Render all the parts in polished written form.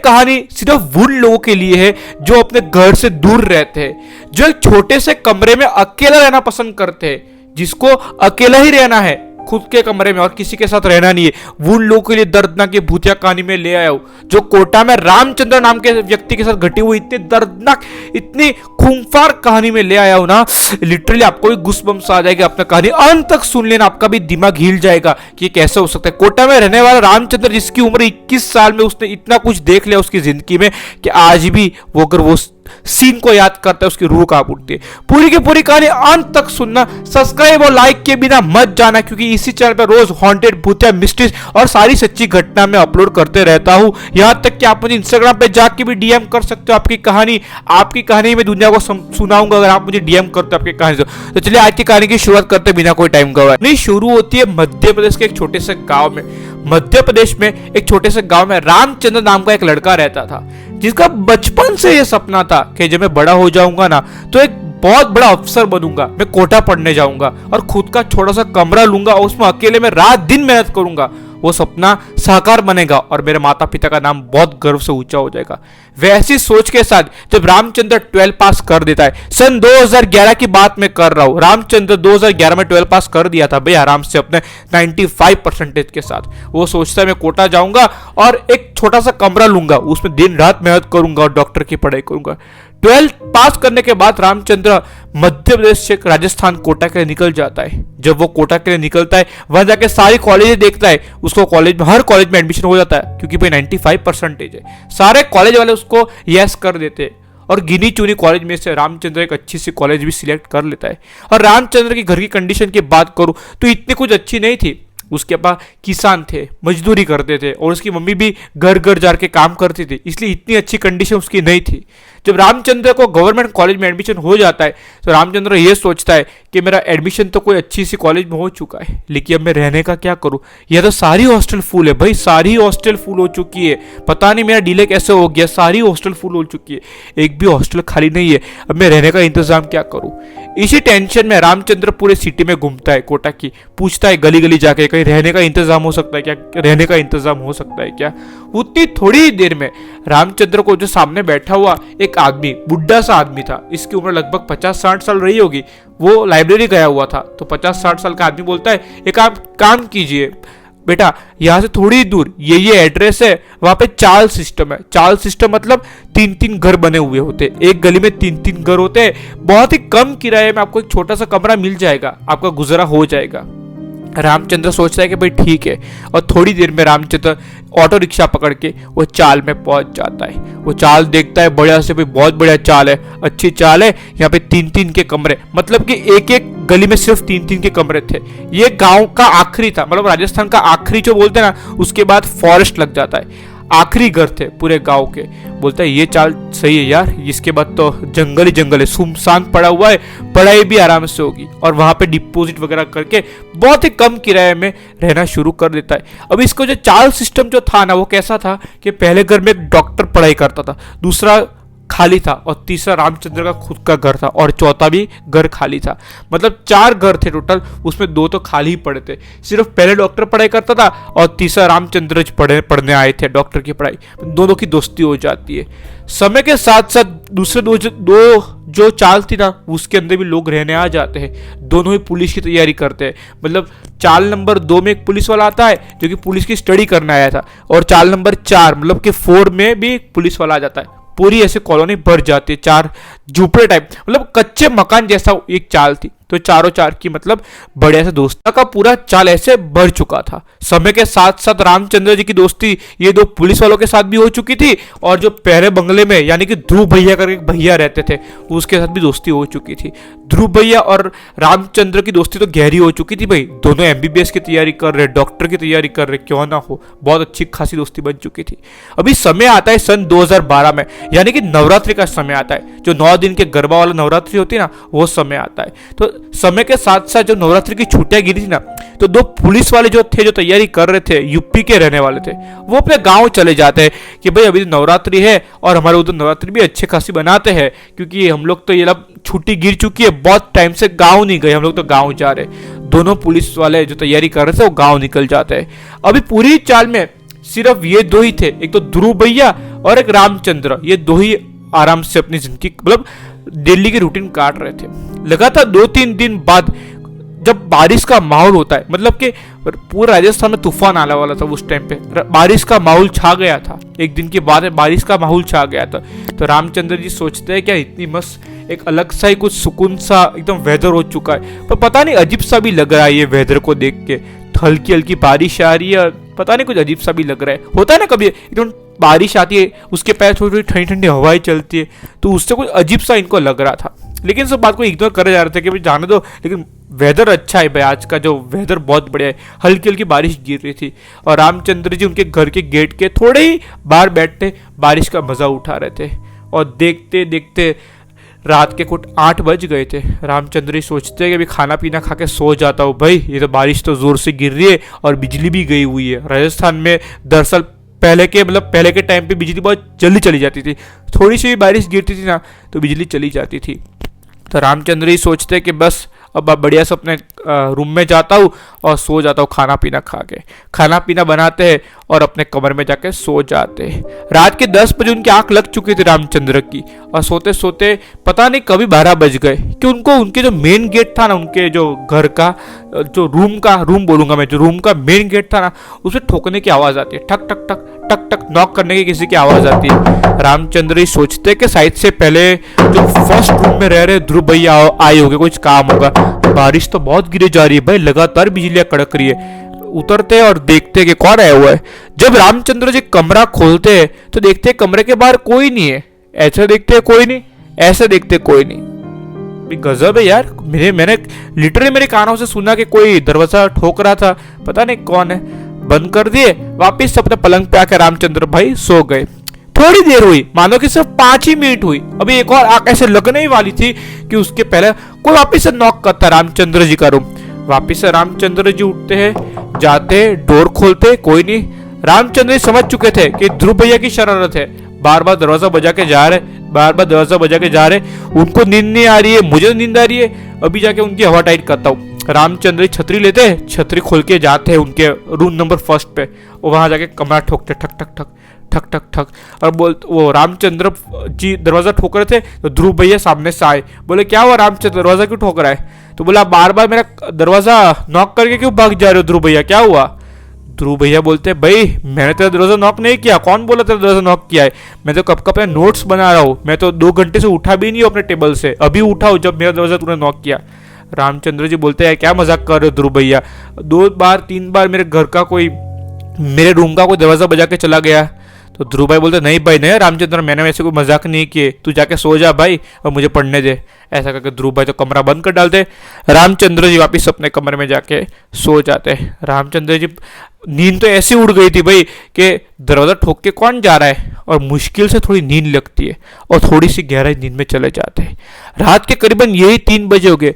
कहानी सिर्फ उन लोगों के लिए है जो अपने घर से दूर रहते हैं, जो एक छोटे से कमरे में अकेला रहना पसंद करते हैं, जिसको अकेला ही रहना है, खुद के कमरे में और किसी के साथ रहना नहीं है। उन लोगों के लिए दर्दनाक ये भूतिया कहानी में ले आया हूं, जो कोटा में रामचंद्र नाम के व्यक्ति के साथ घटी हुई इतनी दर्दनाक, इतनी खूंखार कहानी में ले आया हूं ना, लिटरली आपको भी गूज़बम्प्स आ जाएगा। अपना कहानी अंत तक सुन लेना, आपका भी दिमाग हिल जाएगा कि कैसे हो सकता है। कोटा में रहने वाला रामचंद्र, जिसकी उम्र 21 साल में उसने इतना कुछ देख लिया उसकी जिंदगी में कि आज भी वो अगर वो सीन को याद करता है उसकी रूह कांप उठती है। पूरी की पूरी कहानी अंत तक सुनना, सब्सक्राइब और लाइक के बिना मत जाना, क्योंकि इसी चैनल पर रोज हॉन्टेड, भूतिया, मिस्ट्रीज और सारी सच्ची घटना में अपलोड करते रहता हूं। यहां तक कि आप मुझे इंस्टाग्राम पे जाके भी डीएम कर सकते हो। आपकी कहानी में दुनिया को सुनाऊंगा अगर आप मुझे डीएम करते हो आपकी कहानी से। तो चलिए आज की कहानी की शुरुआत करते बिना कोई टाइम गवाए। नहीं, शुरू होती है मध्य प्रदेश के एक छोटे से गांव में। मध्य प्रदेश में एक छोटे से गांव में रामचंद्र नाम का एक लड़का रहता था, जिसका बचपन से यह सपना था कि जब मैं बड़ा हो जाऊंगा ना तो एक बहुत बड़ा अफसर बनूंगा, मैं कोटा पढ़ने जाऊंगा और खुद का छोटा सा कमरा लूंगा और उसमें अकेले में रात दिन मेहनत करूंगा। वो सपना साकार बनेगा और मेरे माता पिता का नाम बहुत गर्व से ऊंचा हो जाएगा। वैसी सोच के साथ जब रामचंद्र 12 पास कर देता है, सन 2011 की बात मैं कर रहा हूं, रामचंद्र 2011 में 12 पास कर दिया था भाई आराम से अपने 95% के साथ। वो सोचता है मैं कोटा जाऊंगा और एक छोटा सा कमरा लूंगा, उसमें दिन रात मेहनत करूंगा और डॉक्टर की पढ़ाई करूंगा। 12 पास करने के बाद रामचंद्र मध्य प्रदेश से राजस्थान कोटा के लिए निकल जाता है। जब वो कोटा के लिए निकलता है, वहां जाके सारी कॉलेज देखता है, उसको कॉलेज में हर कॉलेज में एडमिशन हो जाता है, क्योंकि भाई 95% है। सारे कॉलेज वाले उसको यस कर देते हैं और गिनी चुनी कॉलेज में से रामचंद्र एक अच्छी सी कॉलेज भी सिलेक्ट कर लेता है। और रामचंद्र की घर की कंडीशन की बात करूं तो इतनी कुछ अच्छी नहीं थी। उसके पास किसान थे, मजदूरी करते थे और उसकी मम्मी भी घर घर जाके काम करती थी, इसलिए इतनी अच्छी कंडीशन उसकी नहीं थी। जब रामचंद्र को गवर्नमेंट कॉलेज में एडमिशन हो जाता है तो रामचंद्र ये सोचता है कि मेरा एडमिशन तो कोई अच्छी सी कॉलेज में हो चुका है, लेकिन अब मैं रहने का क्या करूं? यह तो सारी हॉस्टल फुल है भाई, सारी हॉस्टल फुल हो चुकी है। पता नहीं मेरा डिले कैसे हो गया, सारी हॉस्टल फुल हो चुकी है, एक भी हॉस्टल खाली नहीं है। अब मैं रहने का इंतजाम क्या करूं? इसी टेंशन में रामचंद्र पूरे सिटी में घूमता है कोटा की, पूछता है गली गली जाके कहीं रहने का इंतजाम हो सकता है क्या, रहने का इंतजाम हो सकता है क्या। उतनी थोड़ी देर में रामचंद्र को जो सामने बैठा हुआ एक आदमी, बुढ़ा सा आदमी था, इसकी उम्र लगभग 50-60 साल रही होगी, वो लाइब्रेरी गया हुआ था। तो 50-60 साल का आदमी बोलता है एक आप काम कीजिए बेटा, यहाँ से थोड़ी दूर ये एड्रेस है, वहां पे चाल सिस्टम है। चाल सिस्टम मतलब 3-3 घर बने हुए होते, एक गली में 3-3 घर होते हैं, बहुत ही कम किराए में आपको एक छोटा सा कमरा मिल जाएगा, आपका गुजारा हो जाएगा। रामचंद्र सोचता है कि भाई ठीक है, और थोड़ी देर में रामचंद्र ऑटो रिक्शा पकड़ के वो चाल में पहुंच जाता है। वो चाल देखता है, बढ़िया से भाई बहुत बढ़िया चाल है, अच्छी चाल है। यहाँ पे 3-3 के कमरे, मतलब कि एक एक गली में सिर्फ 3-3 के कमरे थे। ये गांव का आखिरी था, मतलब राजस्थान का आखिरी जो बोलते हैं ना, उसके बाद फॉरेस्ट लग जाता है, आखिरी घर थे पूरे गांव के। बोलता है ये चाल सही है यार, इसके बाद तो जंगल ही जंगल है, सुनसान पड़ा हुआ है, पढ़ाई भी आराम से होगी। और वहां पे डिपॉजिट वगैरह करके बहुत ही कम किराए में रहना शुरू कर देता है। अब इसको जो चाल सिस्टम जो था ना, वो कैसा था कि पहले घर में एक डॉक्टर पढ़ाई करता था, दूसरा खाली था, और तीसरा रामचंद्र का खुद का घर था, और चौथा भी घर खाली था। मतलब 4 घर थे टोटल, उसमें 2 तो खाली ही पड़े थे। सिर्फ पहले डॉक्टर पढ़ाई करता था और तीसरा रामचंद्र पढ़ने आए थे डॉक्टर की पढ़ाई। दोनों की दोस्ती हो जाती है। समय के साथ साथ दूसरे दो जो चाल थी ना, उसके अंदर भी लोग रहने आ जाते हैं। दोनों ही पुलिस की तैयारी करते हैं। मतलब चाल नंबर 2 में एक पुलिस वाला आता है जो कि पुलिस की स्टडी करने आया था, और चाल नंबर 4 मतलब कि 4 में भी एक पुलिस वाला आ जाता है। पूरी ऐसे कॉलोनी भर जाती है, 4 झूपड़े टाइप, मतलब कच्चे मकान जैसा एक चाल थी। तो चारों चार की मतलब बढ़िया से दोस्ती का पूरा चाल ऐसे बढ़ चुका था। समय के साथ साथ रामचंद्र जी की दोस्ती ये 2 पुलिस वालों के साथ भी हो चुकी थी, और जो पहले बंगले में यानी कि ध्रुव भैया करके एक भैया रहते थे, उसके साथ भी दोस्ती हो चुकी थी। ध्रुव भैया और रामचंद्र की दोस्ती तो गहरी हो चुकी थी भाई, दोनों MBBS की तैयारी कर रहे, डॉक्टर की तैयारी कर रहे, क्यों ना हो, बहुत अच्छी खासी दोस्ती बन चुकी थी। अभी समय आता है सन 2012 में, यानी कि नवरात्रि का समय आता है, जो 9 दिन के गरबा वाला नवरात्रि होती है ना, वो समय आता है। तो समय के साथ साथ जो नवरात्रि की छुट्टियां गिरी थी ना, तो 2 पुलिस वाले जो थे, जो तैयारी कर रहे थे, यूपी के रहने वाले थे, वो अपने गांव चले जाते हैं कि भाई अभी नवरात्रि है और हमारे उधर नवरात्रि भी अच्छे खासी बनाते हैं, क्योंकि हम लोग तो ये लब छुट्टी गिर चुकी है, बहुत टाइम से गांव नहीं गए, हम लोग तो गांव जा रहे। दोनों पुलिस वाले जो तैयारी कर रहे थे वो गांव निकल जाते हैं। अभी पूरी चाल में सिर्फ ये दो ही थे, एक तो ध्रुव भैया और एक रामचंद्र। ये दो ही आराम से अपनी जिंदगी मतलब डेली की रूटीन काट रहे थे। लगातार 2-3 दिन बाद जब बारिश का माहौल होता है, मतलब कि पूरा राजस्थान में तूफान आने वाला था उस टाइम पे, बारिश का माहौल छा गया था। एक दिन के बाद बारिश का माहौल छा गया था। तो रामचंद्र जी सोचते हैं क्या इतनी मस्त एक अलग सा ही कुछ सुकून सा एकदम वेदर हो चुका है, पर पता नहीं अजीब सा भी लग रहा है ये वेदर को देख के। हल्की हल्की बारिश आ रही है, पता नहीं कुछ अजीब सा भी लग रहा है। होता है ना कभी एकदम बारिश आती है, उसके पैर थोड़ी थोड़ी ठंडी ठंडी हवाएं चलती है, तो उससे कुछ अजीब सा इनको लग रहा था। लेकिन सब बात को इग्नोर करे जा रहे थे कि भाई जाने दो, लेकिन वेदर अच्छा है भाई, आज का जो वेदर बहुत बढ़िया है। हल्की हल्की बारिश गिर रही थी और रामचंद्र जी उनके घर के गेट के थोड़े ही बाहर बैठते बारिश का मजा उठा रहे थे। और देखते देखते रात के कुछ 8 बज गए थे। रामचंद्र जी सोचते हैं कि अभी खाना पीना खा के सो जाता हूँ भाई, ये तो बारिश तो जोर से गिर रही है और बिजली भी गई हुई है। राजस्थान में दरअसल पहले के टाइम पे बिजली बहुत जल्दी चली जाती थी, थोड़ी सी भी बारिश गिरती थी ना तो बिजली चली जाती थी। तो रामचंद्र जी सोचते हैं कि बस अब बढ़िया से अपने रूम में जाता हूँ और सो जाता हूँ खाना पीना खा के। खाना पीना बनाते हैं और अपने कमरे में जाके सो जाते हैं। रात के 10 बजे उनकी आंख लग चुकी थी रामचंद्र की, और सोते सोते पता नहीं कभी 12 बज गए कि उनको उनके जो मेन गेट था ना, उनके जो घर का जो रूम बोलूंगा मैं, जो रूम का मेन गेट था ना, उसमें ठोकने की आवाज आती है। ठक ठक ठक टक टक नॉक करने की किसी की आवाज आती है। रामचंद्र जी सोचते कि शायद से पहले जो फर्स्ट रूम में रह रहे ध्रुव भैया आए होंगे, कुछ काम होगा। बारिश तो बहुत गिरे जा रही है भाई, लगातार बिजलियां कड़क रही है। उतरते और देखते कि कौन आया हुआ है। जब रामचंद्र जी कमरा खोलते हैं तो देखते हैं कमरे के बाहर कोई नहीं है। ऐसे देखते हैं कोई नहीं, ऐसे देखते कोई नहीं। गजब है यार, मैंने लिटरली मेरे कानों से सुना कि कोई दरवाजा ठोक रहा था, पता नहीं कौन है। बंद कर दिए, वापिस अपने पलंग पे आकर रामचंद्र भाई सो गए। थोड़ी देर हुई, मानो कि सिर्फ 5 ही मिनट हुई। अभी एक और आंख ऐसे लगने ही वाली थी कि उसके पहले कोई वापिस से नॉक करता रामचंद्र जी का रूम। वापिस से रामचंद्र जी उठते हैं, जाते डोर खोलते, कोई नहीं। रामचंद्र जी समझ चुके थे कि ध्रुव भैया की शरारत है, बार बार दरवाजा बजा के जा रहे। उनको नींद नहीं आ रही है, मुझे नींद आ रही है। अभी जाके उनकी हवा टाइट करता हूँ। रामचंद्र छतरी लेते हैं, छतरी खोल के जाते हैं उनके रूम नंबर 1 पे, और वहां जाके कमरा ठोकते ठक ठक ठक ठक ठक ठक। और वो रामचंद्र जी दरवाजा ठोक रहे थे तो ध्रुव भैया सामने से आए। बोले क्या हुआ रामचंद्र, दरवाजा क्यों ठोक रहा है? तो बोला बार बार मेरा दरवाजा नॉक करके क्यों भाग जा रहे हो ध्रुव भैया, क्या हुआ? ध्रुव भैया बोलते हैं भाई मैंने तेरा दरवाजा नॉक नहीं किया, कौन बोला तेरा दरवाजा नॉक किया है? मैं तो कब का अपने नोट्स बना रहा हूँ, मैं तो 2 घंटे से उठा भी नहीं हूँ अपने टेबल से, अभी उठा हूँ जब मेरा दरवाजा तूने नॉक किया। रामचंद्र जी बोलते हैं क्या मजाक कर रहे हो ध्रुव भैया, 2-3 बार मेरे घर का कोई, मेरे रूम का कोई दरवाजा बजा के चला गया। तो ध्रुव भाई बोलते नहीं भाई नहीं रामचंद्र, मैंने वैसे कोई मजाक नहीं किए, तू जाके सो जा भाई और मुझे पढ़ने दे। ऐसा करके ध्रुव भाई तो कमरा बंद कर डालते। रामचंद्र जी वापिस अपने कमरे में जाके सो जाते। रामचंद्र जी नींद तो ऐसी उड़ गई थी भाई कि दरवाजा ठोक के कौन जा रहा है, और मुश्किल से थोड़ी नींद लगती है और थोड़ी सी गहराई नींद में चले जाते हैं। रात के करीबन यही 3 बजे हो गए,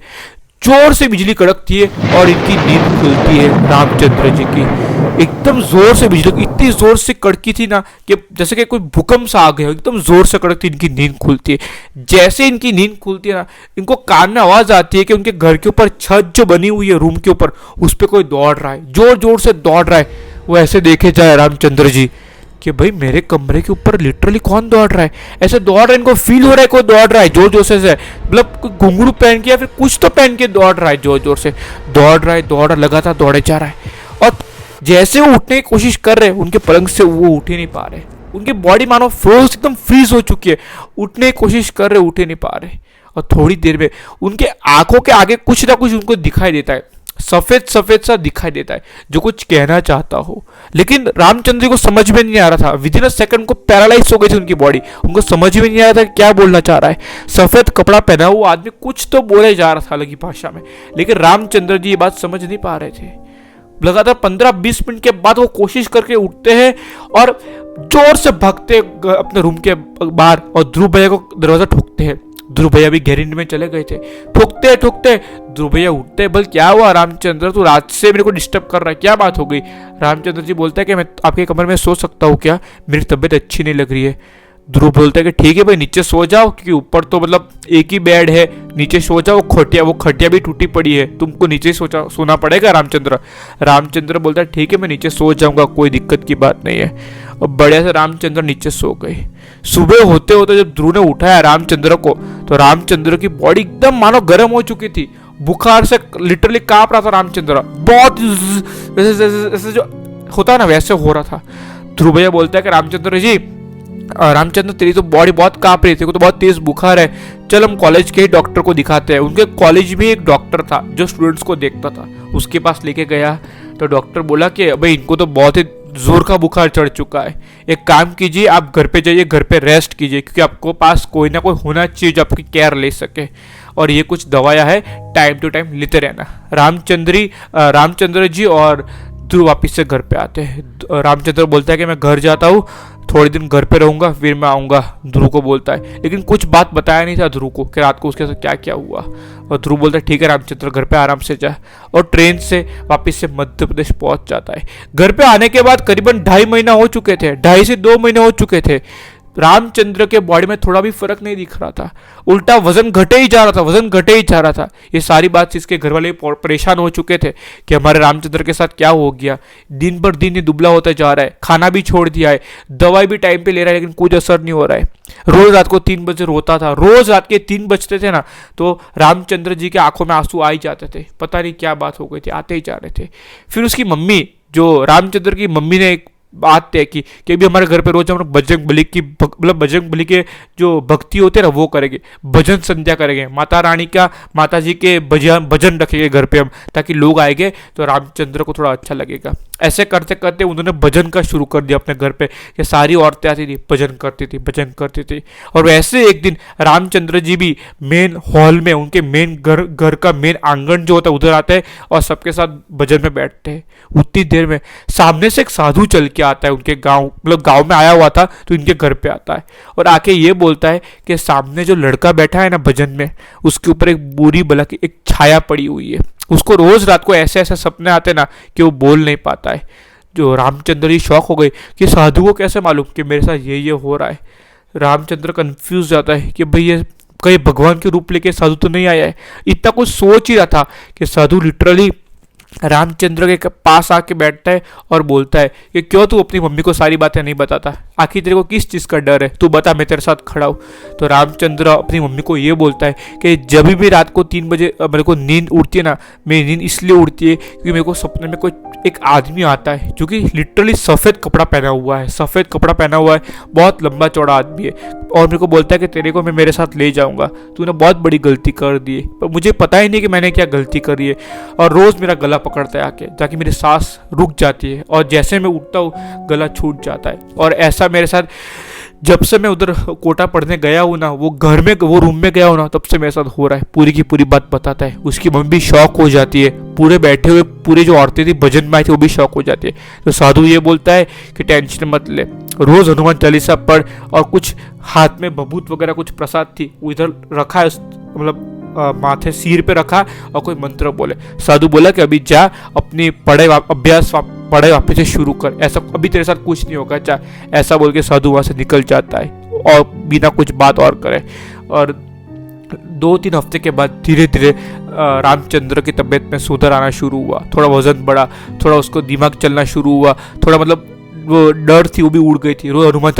जोर से बिजली कड़कती है और इनकी नींद खुलती है। रामचंद्र जी की एकदम जोर से बिजली, इतनी जोर से कड़की थी ना कि जैसे कि कोई भूकंप सा आ गया, एकदम जोर से कड़कती इनकी नींद खुलती है। जैसे इनकी नींद खुलती है ना, इनको कान में आवाज आती है कि उनके घर के ऊपर छत जो बनी हुई है रूम के ऊपर, उस पर कोई दौड़ रहा है, जोर जोर से दौड़ रहा है। वो ऐसे देखे जाए रामचंद्र जी कि भाई मेरे कमरे के ऊपर लिटरली कौन दौड़ रहा है, ऐसे दौड़ रहा है, इनको फील हो रहा है कोई दौड़ रहा है जोर जोर से, मतलब घुंघरू पहन के या फिर कुछ तो पहन के दौड़ रहा है, जोर जोर से दौड़ रहा है, लगातार दौड़े जा रहा है। और जैसे वो उठने की कोशिश कर रहे हैं, उनके पलंग से वो उठ ही नहीं पा रहे, उनकी बॉडी मानो एकदम फ्रीज हो चुकी है, उठने की कोशिश कर रहे, उठ ही नहीं पा रहे। और थोड़ी देर में उनके आंखों के आगे कुछ ना कुछ उनको दिखाई देता है, सफेद सफेद सा दिखाई देता है, जो कुछ कहना चाहता हो। लेकिन रामचंद्र जी को समझ में नहीं आ रहा था, विदिन अ सेकंड को पैरालाइज हो गई थी उनकी बॉडी, उनको समझ में नहीं आ रहा था क्या बोलना चाह रहा है। सफेद कपड़ा पहना हुआ आदमी कुछ तो बोले जा रहा था अलग ही भाषा में, लेकिन रामचंद्र जी ये बात समझ नहीं पा रहे थे। लगातार 15-20 मिनट के बाद वो कोशिश करके उठते हैं और जोर से भागते अपने रूम के बाहर और ध्रुव भैया को दरवाजा ठोकते हैं। ध्रुव भैया भी गहरी नींद में चले गए थे। ठोकते ठोकते ध्रुव भैया उठते, बोल क्या हुआ रामचंद्र, तू रात से मेरे को डिस्टर्ब कर रहा है, क्या बात हो गई? रामचंद्र जी बोलता है कि मैं आपके कमरे में सो सकता हूँ क्या, मेरी तबीयत अच्छी नहीं लग रही है। ध्रुव बोलता है कि ठीक है भाई नीचे सो जाओ, क्योंकि ऊपर तो मतलब एक ही बेड है, नीचे सो जाओ। वो खटिया भी टूटी पड़ी है, तुमको नीचे सोना पड़ेगा रामचंद्र। रामचंद्र बोलता है ठीक है मैं नीचे सो जाऊंगा, कोई दिक्कत की बात नहीं है। और बढ़िया से रामचंद्र नीचे सो गए। सुबह होते होते जब ध्रुव ने उठाया रामचंद्र को, तो रामचंद्र की बॉडी एकदम मानो गर्म हो चुकी थी, बुखार से लिटरली कांप रहा था रामचंद्र, बहुत ऐसे जो होता है ना वैसे हो रहा था। ध्रुव भैया बोलता है कि रामचंद्र जी, रामचंद्र तेरी तो बॉडी बहुत कांप रही थी, तो बहुत तेज बुखार है, चल हम कॉलेज के डॉक्टर को दिखाते हैं। उनके कॉलेज में एक डॉक्टर था जो स्टूडेंट्स को देखता था, उसके पास लेके गया तो डॉक्टर बोला कि भाई इनको तो बहुत ही जोर का बुखार चढ़ चुका है, एक काम कीजिए आप घर पे जाइए, घर पे रेस्ट कीजिए, क्योंकि आपको पास कोई ना कोई होना चाहिए जो आपकी केयर ले सके, और ये कुछ दवाइयाँ है टाइम टू टाइम लेते रहना। रामचंद्र जी और ध्रुव वापिस से घर पे आते हैं। रामचंद्र बोलता है कि मैं घर जाता हूँ, थोड़े दिन घर पे रहूंगा, फिर मैं आऊँगा, ध्रुव को बोलता है। लेकिन कुछ बात बताया नहीं था ध्रुव को कि रात को उसके साथ क्या क्या हुआ। और ध्रुव बोलता है ठीक है रामचंद्र घर पे आराम से जा, और ट्रेन से वापस से मध्य प्रदेश पहुंच जाता है। घर पे आने के बाद करीबन 2.5 महीना हो चुके थे, 2.5 से 2 महीने हो चुके थे। रामचंद्र के बॉडी में थोड़ा भी फर्क नहीं दिख रहा था, उल्टा वजन घटे ही जा रहा था। ये सारी बात इसके घर वाले परेशान हो चुके थे कि हमारे रामचंद्र के साथ क्या हो गया, दिन भर दिन ये दुबला होता जा रहा है, खाना भी छोड़ दिया है, दवाई भी टाइम पे ले रहा है, लेकिन कुछ असर नहीं हो रहा है। रोज रात को 3 बजे रोता था, रोज रात के 3 बजते थे ना तो रामचंद्र जी के आंखों में आंसू आ ही जाते थे, पता नहीं क्या बात हो गई थी, आते ही जा रहे थे। फिर उसकी मम्मी, जो रामचंद्र की मम्मी ने एक बात तय की कि अभी हमारे घर पे रोज हम लोग बजरंग बली की मतलब बजरंग बली के जो भक्ति होते हैं ना वो करेंगे, भजन संध्या करेंगे, माता रानी का, माता जी के भजन रखेंगे घर पे हम, ताकि लोग आएंगे तो रामचंद्र को थोड़ा अच्छा लगेगा। ऐसे करते करते उन्होंने भजन का शुरू कर दिया अपने घर पे, कि सारी औरतें आती थी, भजन करती थी। और वैसे एक दिन रामचंद्र जी भी मेन हॉल में, उनके मेन घर का मेन आंगन जो होता है उधर आते हैं और सबके साथ भजन में बैठते हैं। उतनी देर में सामने से एक साधु चल के आता है, उनके गांव मतलब गांव में आया हुआ था तो इनके घर पे आता है, और आके ये बोलता है कि सामने जो लड़का बैठा है ना भजन में, उसके ऊपर एक बुरी बला की एक छाया पड़ी हुई है, उसको रोज रात को ऐसे ऐसे सपने आते ना कि वो बोल नहीं पाता है। जो रामचंद्र जी शौक हो गए कि साधु को कैसे मालूम कि मेरे साथ ये हो रहा है। रामचंद्र कंफ्यूज जाता है कि भाई ये कहीं भगवान के रूप लेके साधु तो नहीं आया है। इतना कुछ सोच ही रहा था कि साधु लिटरली रामचंद्र के पास आके बैठता है और बोलता है कि क्यों तू अपनी मम्मी को सारी बातें नहीं बताता, आखिर तेरे को किस चीज़ का डर है, तू बता, मैं तेरे साथ खड़ा हूँ। तो रामचंद्र अपनी मम्मी को ये बोलता है कि जब भी रात को 3 बजे मेरे को नींद उड़ती है ना, मेरी नींद इसलिए उड़ती है क्योंकि मेरे को सपने में कोई एक आदमी आता है जो कि लिटरली सफ़ेद कपड़ा पहना हुआ है, बहुत लंबा चौड़ा आदमी है, और मेरे को बोलता है कि तेरे को मैं मेरे साथ ले जाऊँगा, तूने बहुत बड़ी गलती कर दी है, पर मुझे पता ही नहीं कि मैंने क्या गलती करी है। और रोज़ मेरा गला पकड़ता है आके, ताकि मेरी सांस रुक जाती है, और जैसे मैं उठता हूँ गला छूट जाता है। और ऐसा मेरे साथ जब से मैं उधर कोटा पढ़ने गया हूँ ना, वो रूम में गया हूँ ना, तब से मेरे साथ हो रहा है। पूरी की पूरी बात बताता है। उसकी मम्मी भी शौक हो जाती है, पूरे बैठे हुए पूरे जो औरतें थी भजन में आई थी वो भी शौक हो जाती है। तो साधु ये बोलता है कि टेंशन मत ले, रोज हनुमान चालीसा पढ़, और कुछ हाथ में भभूत वगैरह कुछ प्रसाद थी वो इधर रखा है, मतलब माथे सिर पे रखा, और कोई मंत्र बोले। साधु बोला कि अभी जा अपनी पढ़ाई वापस से शुरू कर, ऐसा अभी तेरे साथ कुछ नहीं होगा, जा। ऐसा बोल के साधु वहां से निकल जाता है और बिना कुछ बात और करे। और 2-3 हफ्ते के बाद धीरे धीरे रामचंद्र की तबीयत में सुधार आना शुरू हुआ, थोड़ा वजन बढ़ा, थोड़ा उसको दिमाग चलना शुरू हुआ, थोड़ा मतलब वो डर थी वो भी उड़ गई थी। रोज हनुमान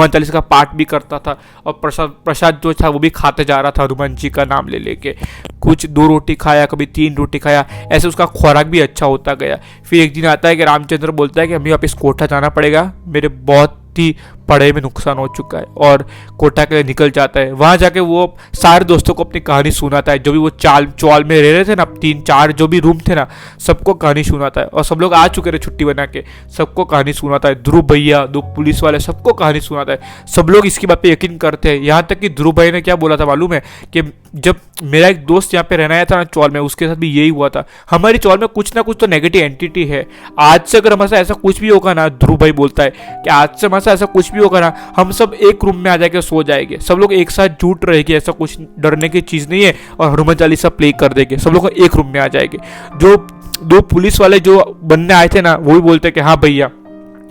चालीसा का पाठ भी करता था, और प्रसाद जो था वो भी खाते जा रहा था हनुमान जी का नाम ले लेके। कुछ 2 रोटी खाया, कभी 3 रोटी खाया, ऐसे उसका खुराक भी अच्छा होता गया। फिर एक दिन आता है कि रामचंद्र बोलता है कि हमें वापस कोटा जाना पड़ेगा, मेरे बहुत ही पढ़ाई में नुकसान हो चुका है, और कोटा के लिए निकल जाता है। वहाँ जाके वो सारे दोस्तों को अपनी कहानी सुनाता है, जो भी वो चौल में रह रहे थे ना, 3-4 जो भी रूम थे ना, सबको कहानी सुनाता है। और सब लोग आ चुके थे छुट्टी बना के, सबको कहानी सुनाता है। ध्रुव भैया, 2 पुलिस वाले, सबको कहानी सुनाता है। सब लोग इसकी बात पे यकीन करते हैं। यहाँ तक कि ध्रुव भैया ने क्या बोला था मालूम है, कि जब मेरा एक दोस्त यहाँ पे रहना आया था ना चौल में, उसके साथ भी यही हुआ था। हमारी चौल में कुछ ना कुछ तो नेगेटिव एंटिटी है। आज से अगर हमारे साथ ऐसा कुछ भी होगा ना, ध्रुव भाई बोलता है कि आज से हमारे साथ ऐसा कुछ भी होगा ना, हम सब एक रूम में आ जाके सो जाएंगे, सब लोग एक साथ जुट रहेंगे, ऐसा कुछ डरने की चीज़ नहीं है, और हनुमान चालीसा प्ले कर देंगे, सब लोग एक रूम में आ जाएंगे। जो 2 पुलिस वाले जो बनने आए थे ना, वो भी बोलते कि हाँ भैया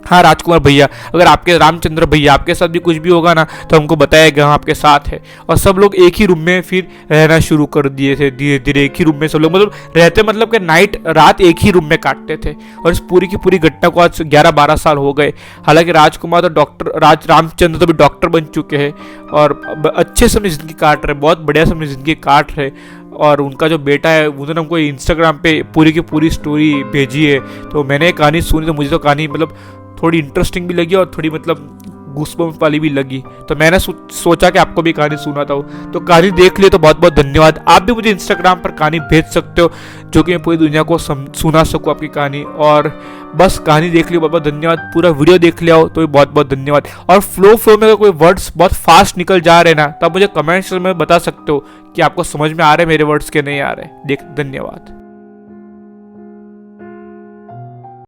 हाँ राजकुमार भैया, अगर आपके रामचंद्र भैया आपके साथ भी कुछ भी होगा ना तो हमको बताएगा, हम आपके साथ है। और सब लोग एक ही रूम में फिर रहना शुरू कर दिए थे, धीरे धीरे एक ही रूम में सब लोग मतलब रहते, मतलब कि रात एक ही रूम में काटते थे। और इस पूरी की पूरी घटना को आज 11-12 साल हो गए। हालांकि राजकुमार तो रामचंद्र तो भी डॉक्टर बन चुके हैं और अच्छे समय जिंदगी काट रहे, बहुत बढ़िया समय जिंदगी काट रहे। और उनका जो बेटा है उन्होंने हमको इंस्टाग्राम पे पूरी की पूरी स्टोरी भेजी है, तो मैंने कहानी सुनी तो मुझे तो कहानी मतलब थोड़ी इंटरेस्टिंग भी लगी और थोड़ी मतलब गूसबम्प वाली भी लगी। तो मैंने सोचा कि आपको भी कहानी सुनाता हूँ, तो कहानी देख लिए तो बहुत बहुत धन्यवाद। आप भी मुझे इंस्टाग्राम पर कहानी भेज सकते हो जो कि मैं पूरी दुनिया को सुना सकूँ आपकी कहानी। और बस कहानी देख लियो, बहुत बहुत धन्यवाद। पूरा वीडियो देख लिया हो तो भी बहुत बहुत धन्यवाद। और फ्लो में अगर कोई वर्ड्स बहुत फास्ट निकल जा रहे ना तो आप मुझे कमेंट में बता सकते हो कि आपको समझ में आ रहे मेरे वर्ड्स के नहीं आ रहे। धन्यवाद।